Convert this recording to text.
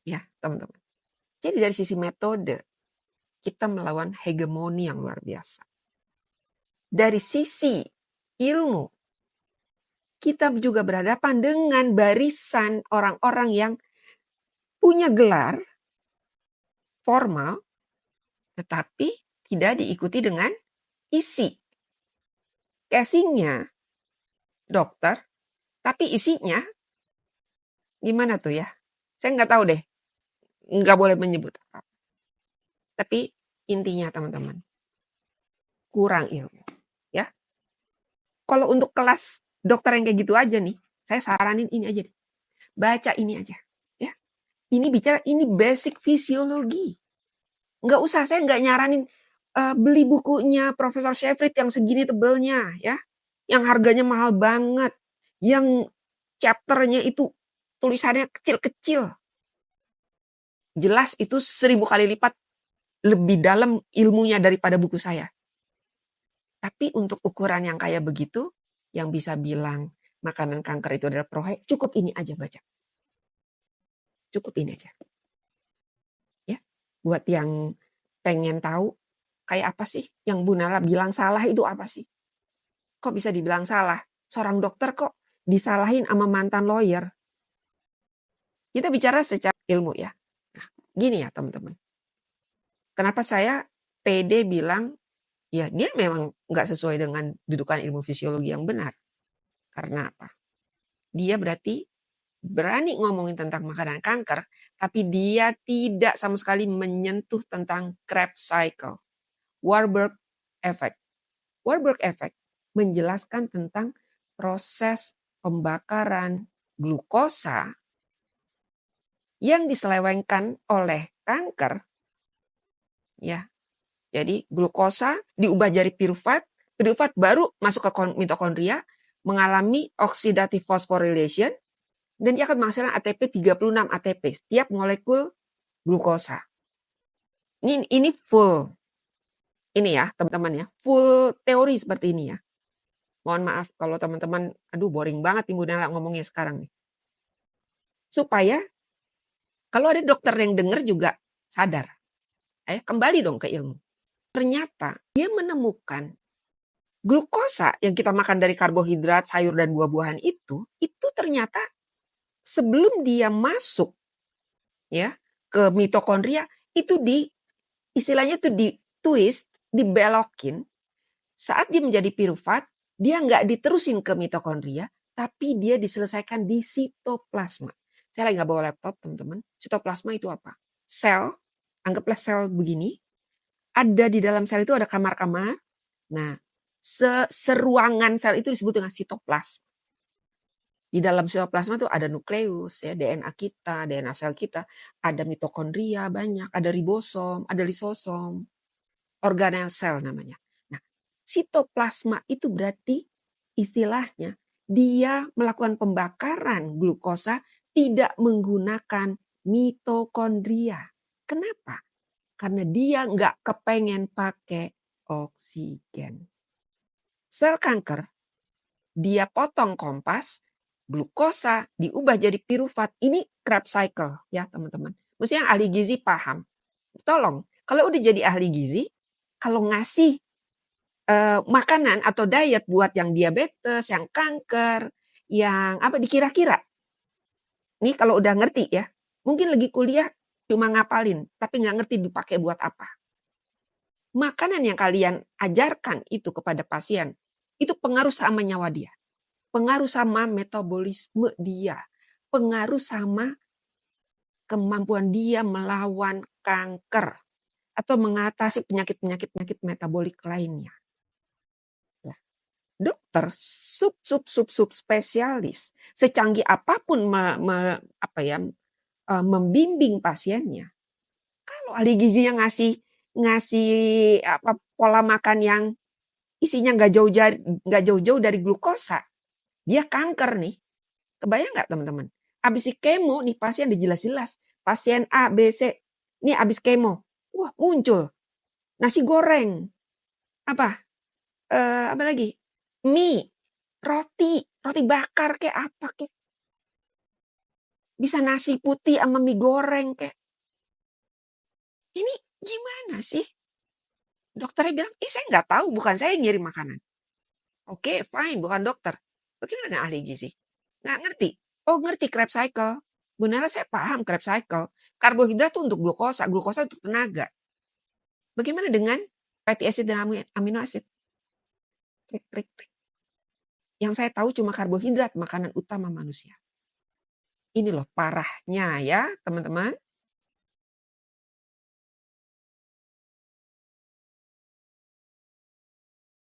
ya teman-teman. Jadi dari sisi metode, kita melawan hegemoni yang luar biasa. Dari sisi ilmu, kita juga berhadapan dengan barisan orang-orang yang punya gelar formal, tetapi tidak diikuti dengan isi. Casingnya dokter, tapi isinya gimana tuh ya? Saya nggak tahu deh, nggak boleh menyebut apa. Tapi intinya teman-teman, kurang ilmu. Ya, kalau untuk kelas dokter yang kayak gitu aja nih, saya saranin ini aja deh. Baca ini aja. Ya, ini bicara, ini basic fisiologi. Nggak usah, saya nggak nyaranin beli bukunya Profesor Shefrid yang segini tebelnya, ya, yang harganya mahal banget, yang chapternya itu tulisannya kecil-kecil. Jelas itu 1000 kali lipat lebih dalam ilmunya daripada buku saya. Tapi untuk ukuran yang kayak begitu, yang bisa bilang makanan kanker itu adalah prohe, cukup ini aja baca. Cukup ini aja. Ya, buat yang pengen tahu kayak apa sih yang Bu Nala bilang salah itu apa sih? Kok bisa dibilang salah? Seorang dokter kok disalahin sama mantan lawyer? Kita bicara secara ilmu ya. Nah, gini ya teman-teman. Kenapa saya pede bilang, ya dia memang nggak sesuai dengan dudukan ilmu fisiologi yang benar. Karena apa? Dia berarti berani ngomongin tentang makanan kanker, tapi dia tidak sama sekali menyentuh tentang Krebs cycle, Warburg effect. Warburg effect menjelaskan tentang proses pembakaran glukosa yang diselewengkan oleh kanker, ya. Jadi glukosa diubah jadi pirufat, pirufat baru masuk ke mitokondria, mengalami oxidative phosphorylation, dan dia akan menghasilkan ATP 36 ATP setiap molekul glukosa. Ini full, ini ya teman-teman ya, full teori seperti ini ya. Mohon maaf kalau teman-teman, aduh boring banget Ibu Nala ngomongnya sekarang nih. Supaya kalau ada dokter yang dengar juga sadar. Kembali dong ke ilmu. Ternyata dia menemukan glukosa yang kita makan dari karbohidrat, sayur dan buah-buahan itu ternyata sebelum dia masuk ya ke mitokondria itu istilahnya tuh di twist, dibelokin. Saat dia menjadi pirufat, dia nggak diterusin ke mitokondria, tapi dia diselesaikan di sitoplasma. Saya lagi nggak bawa laptop, teman-teman. Sitoplasma itu apa? Sel, anggaplah sel begini. Ada di dalam sel itu ada kamar-kamar. Nah, seruangan sel itu disebut dengan sitoplasma. Di dalam sitoplasma itu ada nukleus, ya, DNA kita, DNA sel kita, ada mitokondria banyak, ada ribosom, ada lisosom, organel sel namanya. Nah, sitoplasma itu berarti istilahnya dia melakukan pembakaran glukosa tidak menggunakan mitokondria. Kenapa? Karena dia nggak kepengen pakai oksigen. Sel kanker, dia potong kompas, glukosa diubah jadi pirufat. Ini Krebs cycle ya teman-teman. Mesti yang ahli gizi paham. Tolong, kalau udah jadi ahli gizi, kalau ngasih makanan atau diet buat yang diabetes, yang kanker, yang apa dikira-kira. Nih kalau udah ngerti ya, mungkin lagi kuliah cuma ngapalin, tapi nggak ngerti dipakai buat apa. Makanan yang kalian ajarkan itu kepada pasien, itu pengaruh sama nyawa dia. Pengaruh sama metabolisme dia. Pengaruh sama kemampuan dia melawan kanker. Atau mengatasi penyakit-penyakit metabolik lainnya. Ya. Dokter, sub spesialis, secanggih apapun membimbing pasiennya. Kalau ahli gizinya ngasih pola makan yang isinya nggak jauh-jauh dari glukosa, dia kanker nih. Kebayang nggak teman-teman? Abis di kemo nih pasien jelas-jelas. Pasien A, B, C. Nih abis kemo. Wah muncul. Nasi goreng. Apa lagi? Mie. Roti bakar kayak apa kayak. Bisa nasi putih sama mie goreng kek. Ini gimana sih? Dokternya bilang, saya nggak tahu, bukan saya yang ngirim makanan. Oke, fine, bukan dokter. Bagaimana dengan ahli gizi? Nggak ngerti. Oh, ngerti Krebs cycle. Bu Nela, saya paham Krebs cycle. Karbohidrat itu untuk glukosa untuk tenaga. Bagaimana dengan fatty acid dan amino acid? Trik, trik, trik. Yang saya tahu cuma karbohidrat, makanan utama manusia. Ini loh parahnya ya, teman-teman.